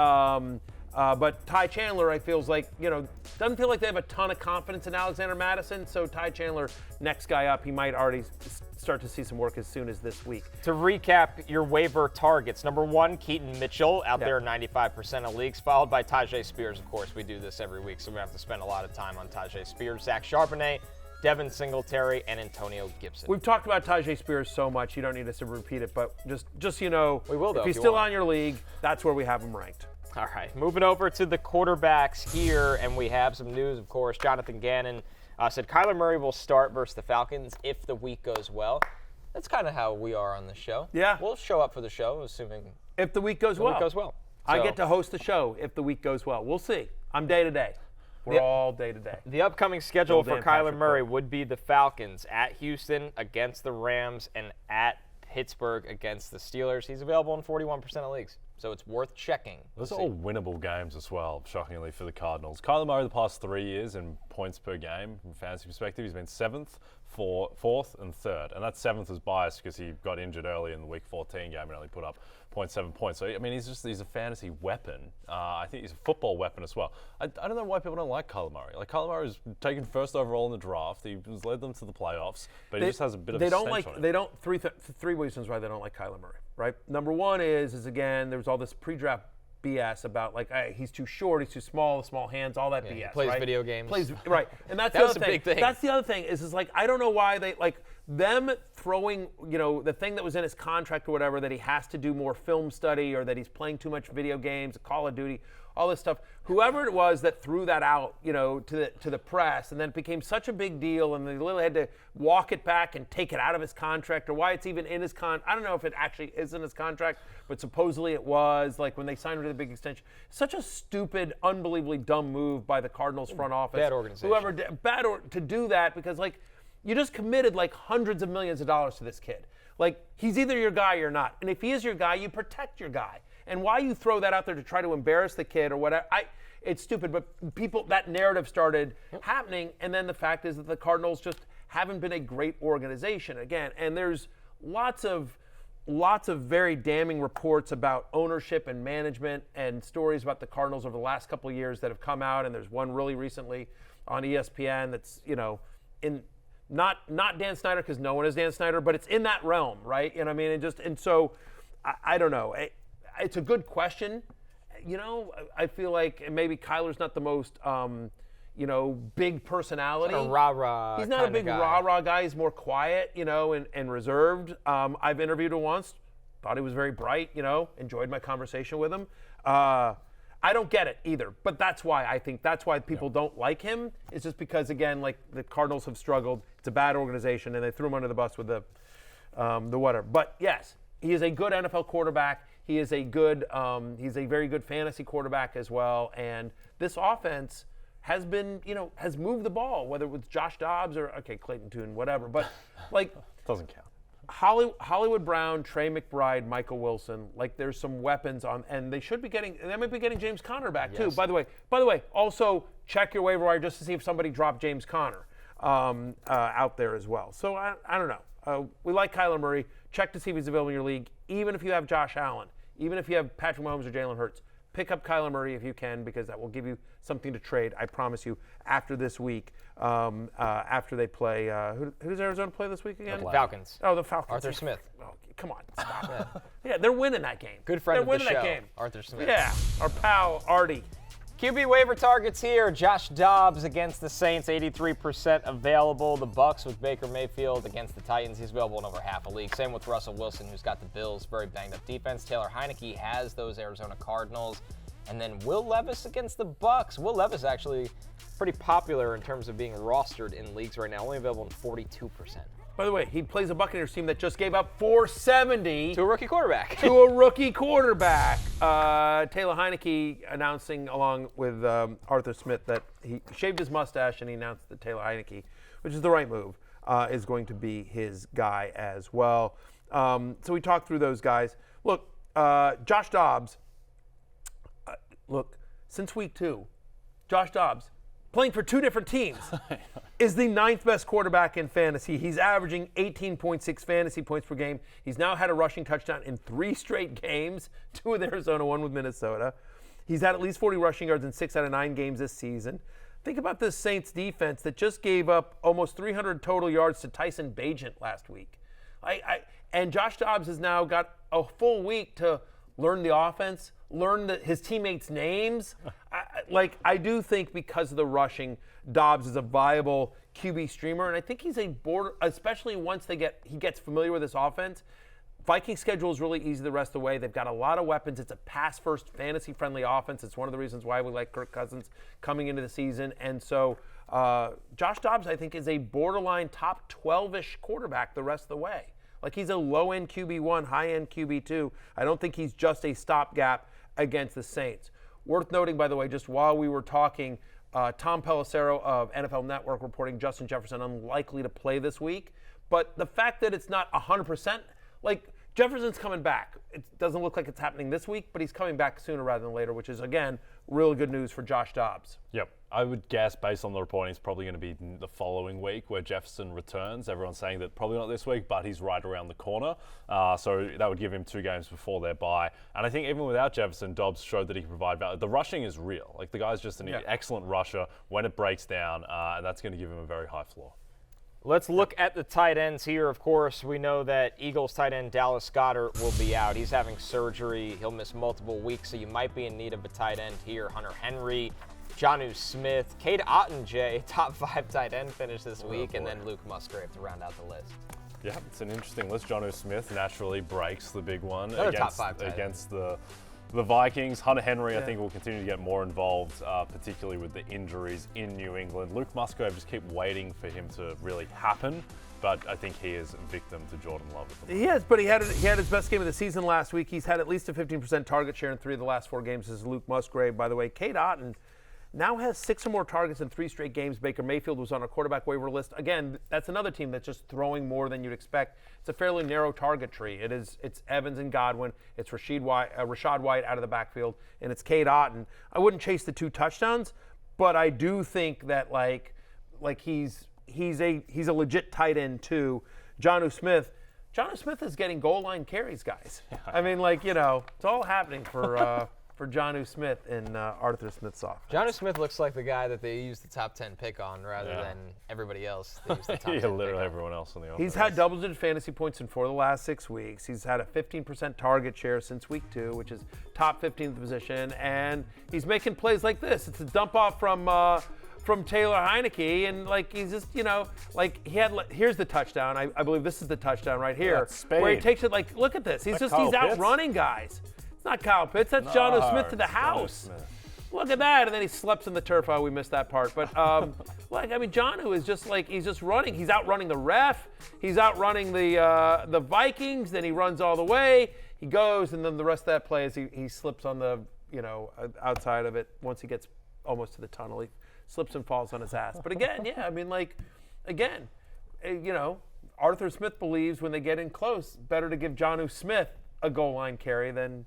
Ty Chandler, I feels like, you know, doesn't feel like they have a ton of confidence in Alexander Madison. So Ty Chandler, next guy up, he might already start to see some work as soon as this week. To recap your waiver targets, number 1, Keaton Mitchell, out there 95% of leagues, followed by Tajay Spears. Of course, we do this every week, so we have to spend a lot of time on Tajay Spears. Zach Charbonnet, Devin Singletary, and Antonio Gibson. We've talked about Tajay Spears so much, you don't need us to repeat it, but just so you know, we will, though, if he's if you still want. on your league, that's where we have him ranked. All right, moving over to the quarterbacks here, and we have some news, of course. Jonathan Gannon said Kyler Murray will start versus the Falcons if the week goes well. That's kind of how we are on the show. Yeah. We'll show up for the show, assuming If the week goes well. the week goes well. I So, get to host the show if the week goes well. We'll see. I'm day to day. We're all day to day. The upcoming schedule for Dan Kyler Patrick Murray Cole. would be the Falcons at Houston against the Rams and at Pittsburgh against the Steelers. He's available in 41% of leagues, so it's worth checking. Those are all winnable games as well, shockingly, for the Cardinals. Kyler Murray the past 3 years in points per game, from fantasy perspective, he's been 7th, 4th, and 3rd. And that 7th is biased because he got injured early in the Week 14 game and only put up 0.7 points. So, I mean, he's a fantasy weapon. I think he's a football weapon as well. I don't know why people don't like Kyler Murray. Like, Kyler Murray was taken first overall in the draft. He has led them to the playoffs, but he just has a bit of a stench on him. They don't, three reasons why they don't like Kyler Murray, right? Number one is again, there's all this pre-draft BS about like, hey, he's too short, he's too small, small hands, all that BS. He plays right? video games. Right. And that's That the was other a thing. big thing. That's the other thing is like, I don't know why they like them throwing, you know, the thing that was in his contract or whatever, that he has to do more film study or that he's playing too much video games, Call of Duty, all this stuff. Whoever it was that threw that out, you know, to the press, and then it became such a big deal, and they literally had to walk it back and take it out of his contract, or why it's even in his I don't know if it actually is in his contract, but supposedly it was, like when they signed him to the big extension. Such a stupid, unbelievably dumb move by the Cardinals front office. Bad organization. Whoever did, to do that, because like you just committed like hundreds of millions of dollars to this kid. Like he's either your guy or not, and if he is your guy, you protect your guy. And why you throw that out there to try to embarrass the kid or whatever, it's stupid. But that narrative started happening, and then the fact is that the Cardinals just haven't been a great organization again. And there's lots of very damning reports about ownership and management and stories about the Cardinals over the last couple of years that have come out. And there's one really recently on ESPN that's, you know, in not Dan Snyder, because no one is Dan Snyder, but it's in that realm, right? You know what I mean? And so I don't know. It's a good question. You know, I feel like maybe Kyler's not the most, you know, big personality. He's not a rah-rah He's not a kinda big guy. rah-rah guy. He's more quiet, you know, and reserved. I've interviewed him once. Thought he was very bright, you know, enjoyed my conversation with him. I don't get it either, but that's why people don't like him. It's just because, again, like the Cardinals have struggled. It's a bad organization, and they threw him under the bus with the whatever. But yes, he is a good NFL quarterback. He is he's a very good fantasy quarterback as well. And this offense has been, you know, has moved the ball, whether it was Josh Dobbs or, Clayton Tune, whatever. But, like, Doesn't count. Hollywood Brown, Trey McBride, Michael Wilson, like there's some weapons on, and they might be getting James Conner back too. Yes. By the way, also check your waiver wire just to see if somebody dropped James Conner out there as well. So I don't know. We like Kyler Murray. Check to see if he's available in your league. Even if you have Josh Allen, even if you have Patrick Mahomes or Jalen Hurts, pick up Kyler Murray if you can, because that will give you something to trade, I promise you, after this week, after they play. Who does Arizona play this week again? Falcons. Oh, the Falcons. Arthur Smith. Oh, come on, stop. Yeah, they're winning that game. Good friend they're of the winning show, that game. Arthur Smith. Yeah, our pal Artie. QB waiver targets here. Josh Dobbs against the Saints, 83% available. The Bucks with Baker Mayfield against the Titans. He's available in over half a league. Same with Russell Wilson, who's got the Bills, very banged up defense. Taylor Heinicke has those Arizona Cardinals. And then Will Levis against the Bucks. Will Levis actually pretty popular in terms of being rostered in leagues right now, only available in 42%. By the way, he plays a Buccaneers team that just gave up 470 to a rookie quarterback. to a rookie quarterback. Taylor Heinicke announcing, along with Arthur Smith, that he shaved his mustache, and he announced that Taylor Heinicke, which is the right move, is going to be his guy as well. So we talked through those guys. Look, Josh Dobbs. Look, since week 2, Josh Dobbs, playing for 2 different teams, is the 9th best quarterback in fantasy. He's averaging 18.6 fantasy points per game. He's now had a rushing touchdown in 3 straight games, 2 with Arizona, 1 with Minnesota. He's had at least 40 rushing yards in 6 out of 9 games this season. Think about this Saints defense that just gave up almost 300 total yards to Tyson Bagent last week. And Josh Dobbs has now got a full week to learn the offense, learn his teammates' names. I do think because of the rushing, Dobbs is a viable QB streamer, and I think he's especially once he gets familiar with this offense. Vikings schedule is really easy the rest of the way. They've got a lot of weapons. It's a pass-first, fantasy-friendly offense. It's one of the reasons why we like Kirk Cousins coming into the season. And so Josh Dobbs, I think, is a borderline top 12-ish quarterback the rest of the way. Like, he's a low-end QB1, high-end QB2. I don't think he's just a stopgap against the Saints. Worth noting, by the way, just while we were talking, Tom Pelissero of NFL Network reporting Justin Jefferson unlikely to play this week. But the fact that it's not 100%, like, Jefferson's coming back. It doesn't look like it's happening this week, but he's coming back sooner rather than later, which is, again, really good news for Josh Dobbs. Yep. I would guess, based on the reporting, it's probably going to be the following week where Jefferson returns. Everyone's saying that probably not this week, but he's right around the corner. So that would give him 2 games before their bye. And I think even without Jefferson, Dobbs showed that he can provide value. The rushing is real. Like, the guy's just an excellent rusher when it breaks down, and that's going to give him a very high floor. Let's look at the tight ends here. Of course, we know that Eagles tight end Dallas Goedert will be out. He's having surgery. He'll miss multiple weeks, so you might be in need of a tight end here. Hunter Henry, Jonnu Smith, Cade Otton, top 5 tight end finish this week, and then Luke Musgrave to round out the list. Yeah, it's an interesting list. Jonnu Smith naturally breaks the big one against the Vikings. Hunter Henry, I think, will continue to get more involved, particularly with the injuries in New England. Luke Musgrave, just keep waiting for him to really happen, but I think he is a victim to Jordan Love. He is, but he had his best game of the season last week. He's had at least a 15% target share in 3 of the last 4 games. This is Luke Musgrave, by the way. Cade Otton now has 6 or more targets in 3 straight games. Baker Mayfield was on a quarterback waiver list. Again, that's another team that's just throwing more than you'd expect. It's a fairly narrow target tree. It's Evans and Godwin. It's Rachaad White out of the backfield, and it's Cade Otton. I wouldn't chase the 2 touchdowns, but I do think that like he's a legit tight end too. Jonnu Smith is getting goal line carries, guys. I mean, it's all happening for Jonnu Smith in Arthur Smith's offense. Jonnu Smith looks like the guy that they use the top 10 pick on rather than everybody else. They use the top 10 literally pick everyone else on the offense. He's had double-digit fantasy points in 4 of the last 6 weeks. He's had a 15% target share since week 2, which is top 15th position, and he's making plays like this. It's a dump off from Taylor Heinicke, and he's just here's the touchdown. I believe this is the touchdown right here, where he takes it. Look at this. He's outrunning guys. It's not Kyle Pitts. That's Jonnu Smith to the house. Look at that, and then he slips in the turf. Oh, we missed that part. But Jonnu is just he's just running. He's outrunning the ref. He's outrunning the Vikings. Then he runs all the way. He goes, and then the rest of that play is he slips on the outside of it. Once he gets almost to the tunnel, he slips and falls on his ass. But again, Arthur Smith believes when they get in close, better to give Jonnu Smith a goal line carry than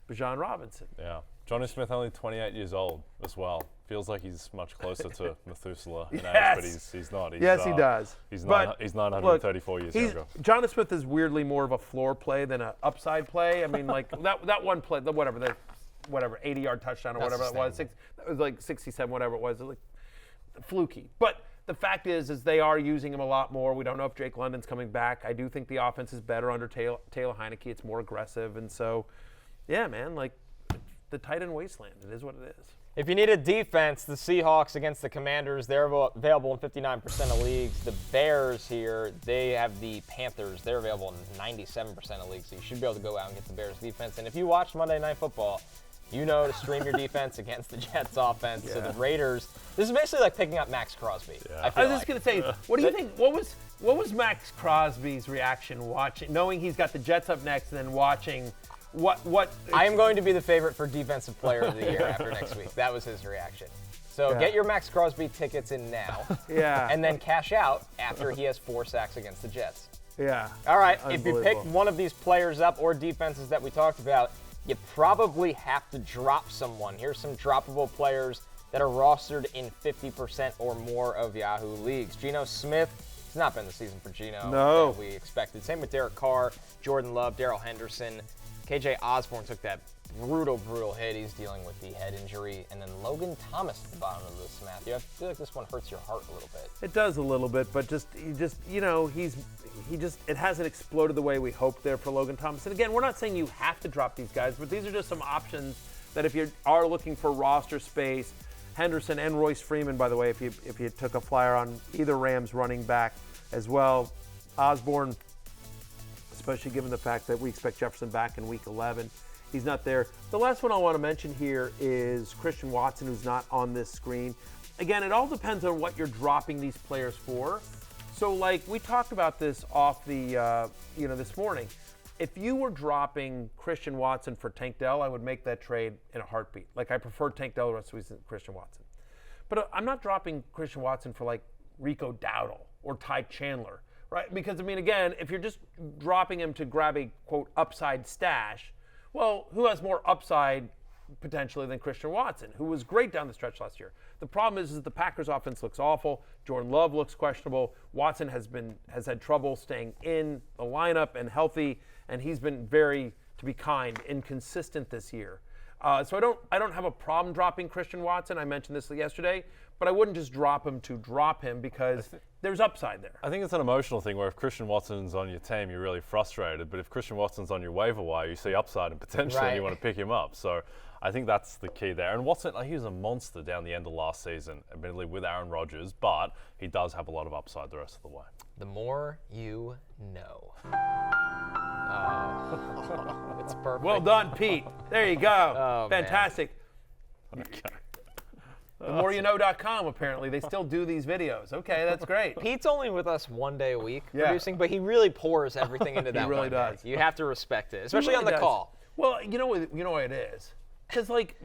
Bijan Robinson. Yeah. Jonnu Smith only 28 years old as well. Feels like he's much closer to Methuselah in age, but he's not. He does. He's 934 years younger. Jonnu Smith is weirdly more of a floor play than an upside play. I mean, that one play, the 80-yard touchdown or whatever it was. That was 67, whatever it was. It was fluky. But the fact is they are using him a lot more. We don't know if Drake London's coming back. I do think the offense is better under Taylor Heinicke. It's more aggressive. And so, yeah, man, the tight end wasteland. It is what it is. If you need a defense, the Seahawks against the Commanders, they're available in 59% of leagues. The Bears here, they have the Panthers. They're available in 97% of leagues, so you should be able to go out and get the Bears defense. And if you watch Monday Night Football, you know to stream your defense against the Jets offense. Yeah. So the Raiders, this is basically like picking up Max Crosby. Yeah. I was just going to say, what do you think? What was Max Crosby's reaction watching, knowing he's got the Jets up next, and then watching what? I am going to be the favorite for Defensive Player of the Year after next week. That was his reaction. So get your Max Crosby tickets in now. And then cash out after he has 4 sacks against the Jets. Yeah. All right. If you pick one of these players up or defenses that we talked about, you probably have to drop someone. Here's some droppable players that are rostered in 50% or more of Yahoo leagues. Jonnu Smith, it's not been the season for Geno that we expected. Same with Derek Carr, Jordan Love, Darrell Henderson. KJ Osborne took that brutal hit. He's dealing with the head injury. And then Logan Thomas at the bottom of this, Matthew. I feel like this one hurts your heart a little bit. It does a little bit, but it hasn't exploded the way we hoped there for Logan Thomas. And again, we're not saying you have to drop these guys, but these are just some options that if you are looking for roster space, Henderson and Royce Freeman, by the way, if you took a flyer on either Rams running back as well, Osborne, especially given the fact that we expect Jefferson back in Week 11. He's not there. The last one I want to mention here is Christian Watson, who's not on this screen. Again, it all depends on what you're dropping these players for. So, like, we talked about this off the, this morning. If you were dropping Christian Watson for Tank Dell, I would make that trade in a heartbeat. Like, I prefer Tank Dell the rest of the season to Christian Watson. But I'm not dropping Christian Watson for, like, Rico Dowdle or Ty Chandler, right? Because, I mean, again, if you're just dropping him to grab a, quote, upside stash, well, who has more upside potentially than Christian Watson, who was great down the stretch last year? The problem is that the Packers offense looks awful. Jordan Love looks questionable. Watson has had trouble staying in the lineup and healthy, and he's been very, to be kind, inconsistent this year. So I don't have a problem dropping Christian Watson. I mentioned this yesterday, but I wouldn't just drop him to drop him because there's upside there. I think it's an emotional thing where if Christian Watson's on your team, you're really frustrated. But if Christian Watson's on your waiver wire, you see upside and potential and you want to pick him up. So I think that's the key there. And Watson, he was a monster down the end of last season, admittedly with Aaron Rodgers, but he does have a lot of upside the rest of the way. The more you know. It's perfect. Well done, Pete. There you go. Oh, fantastic. Man. Okay. TheMoreYouKnow.com, apparently. They still do these videos. Okay, that's great. Pete's only with us one day a week producing, but he really pours everything into that. He really does. You have to respect it, especially on the call. Well, you know what it is? Because like,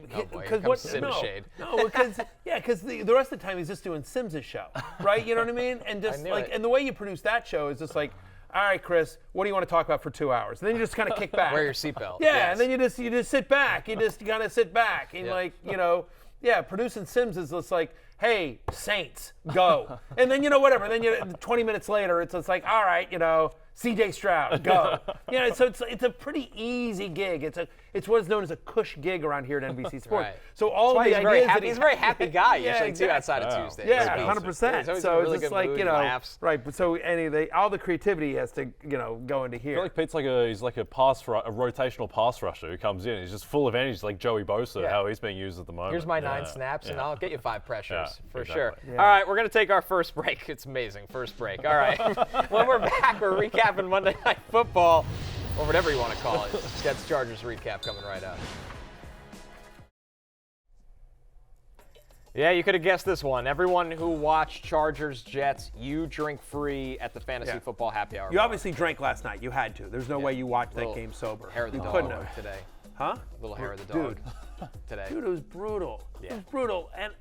shade. No, because the rest of the time he's just doing Sims' show, right? You know what I mean? And just and the way you produce that show is just like, all right, Chris, what do you want to talk about for 2 hours? And then you just kind of kick back. Wear your seatbelt. Yeah, and then you just sit back. You just kind of sit back and producing Sims is just like, hey, Saints, go. And then, whatever. And then 20 minutes later, it's just like, all right, C.J. Stroud, go. So it's a pretty easy gig. It's what is known as a cush gig around here at NBC Sports. Right. So all the ideas he's a very happy guy usually too outside of Tuesday. Yeah, 100%. So really it's just like mood, laughs. right. But so all the creativity has to go into here. I feel like Pete's he's like a rotational pass rusher who comes in. He's just full of energy, like Joey Bosa, how he's being used at the moment. Here's my 9 snaps, and I'll get you 5 pressures for sure. Yeah. All right, we're gonna take our first break. It's amazing, first break. All right, when we're back, we're recapping Monday Night Football, or whatever you want to call it. Jets Chargers recap coming right up. Yeah, you could have guessed this one. Everyone who watched Chargers Jets, you drink free at the Fantasy Football Happy Hour. You obviously drank last night. You had to. There's no way you watched that game sober. Hair of the you dog couldn't have today. Huh? Little hair of the dog today. Dude, it was brutal. Yeah. It was brutal. And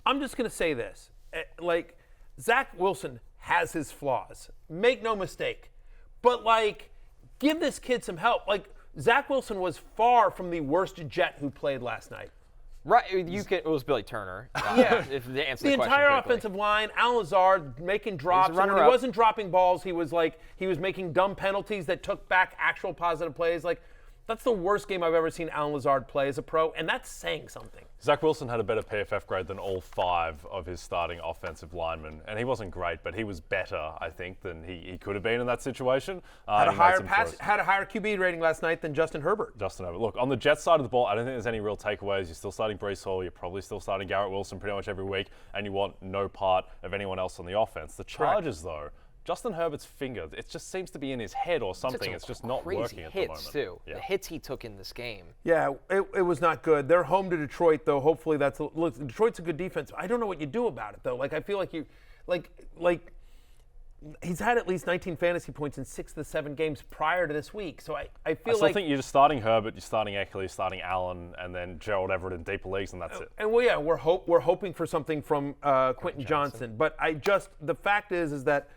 I'm just going to say this. Like, Zach Wilson has his flaws. Make no mistake. But, give this kid some help. Like, Zach Wilson was far from the worst Jet who played last night. Right, it was Billy Turner. If they answer the entire quickly. Offensive line, Al Lazard making drops. And when he wasn't dropping balls, he was making dumb penalties that took back actual positive plays. Like, That's the worst game I've ever seen Alan Lazard play as a pro, and that's saying something. Zach Wilson had a better PFF grade than all 5 of his starting offensive linemen, and he wasn't great, but he was better, I think, than he could have been in that situation. Had a higher QB rating last night than Justin Herbert. Justin Herbert. Look, on the Jets side of the ball, I don't think there's any real takeaways. You're still starting Breece Hall. You're probably still starting Garrett Wilson pretty much every week, and you want no part of anyone else on the offense. The Chargers, though, Justin Herbert's finger, it just seems to be in his head or something. It's just not working at the moment. Hits, too. Yeah. The hits he took in this game. Yeah, it was not good. They're home to Detroit, though. Hopefully that's look. Detroit's a good defense. I don't know what you do about it, though. Like, I feel like he's had at least 19 fantasy points in 6 of the 7 games prior to this week. So I feel I think you're just starting Herbert, you're starting Ekeler, you're starting Allen, and then Gerald Everett in deeper leagues, and that's it. And well, yeah, we're hoping for something from Quentin Johnston. But the fact is that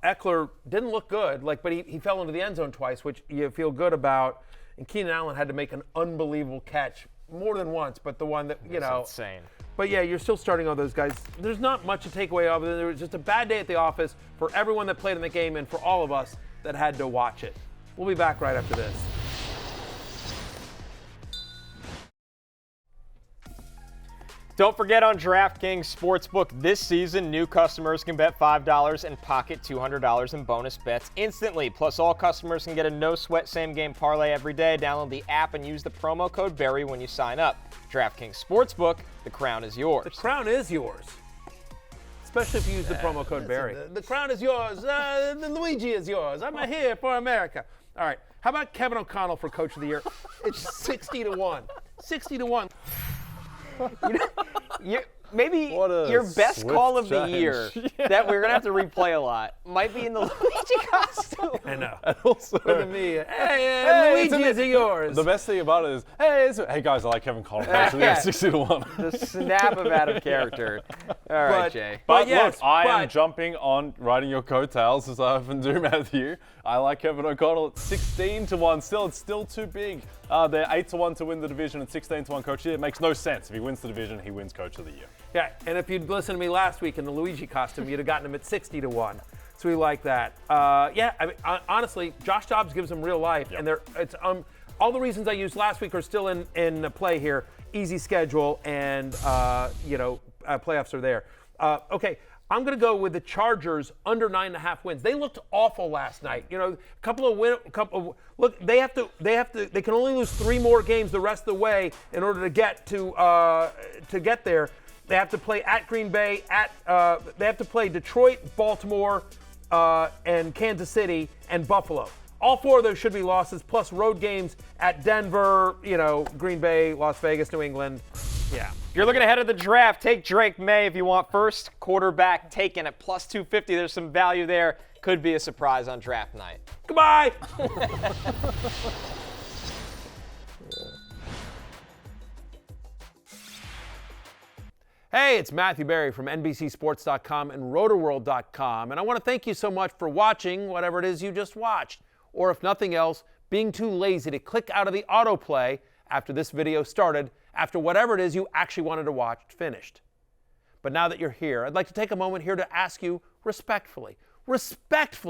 Ekeler didn't look good, but he fell into the end zone twice, which you feel good about. And Keenan Allen had to make an unbelievable catch more than once, but the one that, That's insane. But yeah, you're still starting all those guys. There's not much to take away other than there was just a bad day at the office for everyone that played in the game and for all of us that had to watch it. We'll be back right after this. Don't forget, on DraftKings Sportsbook this season, new customers can bet $5 and pocket $200 in bonus bets instantly. Plus, all customers can get a no-sweat same-game parlay every day. Download the app and use the promo code BERRY when you sign up. DraftKings Sportsbook, the crown is yours. The crown is yours. Especially if you use the promo code BERRY. The crown is yours. The Luigi is yours. I'm here for America. All right. How about Kevin O'Connell for Coach of the Year? It's 60-1. 60-1 Maybe your best call of the year that we're going to have to replay a lot might be in the Luigi costume. I know. And also, Look at me. Hey, Luigi is yours. The best thing about it is, hey guys, I like Kevin Connell. Yeah. 60-1. The snap of out of character. All right, Jay. But yes, look, I am jumping on riding your coattails as I often do, Matthew. I like Kevin O'Connell at 16-1. Still, it's still too big. They're 8-1 to win the division and 16-1 Coach of the Year. It makes no sense. If he wins the division, he wins Coach of the Year. Yeah, and if you'd listened to me last week in the Luigi costume, you'd have gotten him at 60-1. So we like that. Honestly, Josh Dobbs gives them real life, and all the reasons I used last week are still in play here. Easy schedule, and playoffs are there. Okay. I'm going to go with the Chargers under 9.5 wins. They looked awful last night. Look, they can only lose 3 more games the rest of the way in order to get there. They have to play at Green Bay, they have to play Detroit, Baltimore, and Kansas City and Buffalo. All 4 of those should be losses, plus road games at Denver, Green Bay, Las Vegas, New England. Yeah. If you're looking ahead of the draft, take Drake Maye if you want first quarterback taken at plus 250. There's some value there. Could be a surprise on draft night. Goodbye. Hey, it's Matthew Berry from NBCSports.com and RotorWorld.com, and I want to thank you so much for watching whatever it is you just watched, or if nothing else, being too lazy to click out of the autoplay after this video started, after whatever it is you actually wanted to watch finished. But now that you're here, I'd like to take a moment here to ask you respectfully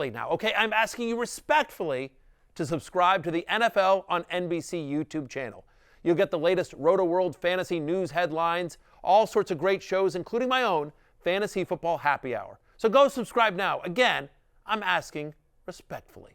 now, okay? I'm asking you respectfully to subscribe to the NFL on NBC YouTube channel. You'll get the latest Roto-World fantasy news headlines, all sorts of great shows, including my own Fantasy Football Happy Hour. So go subscribe now. Again, I'm asking respectfully.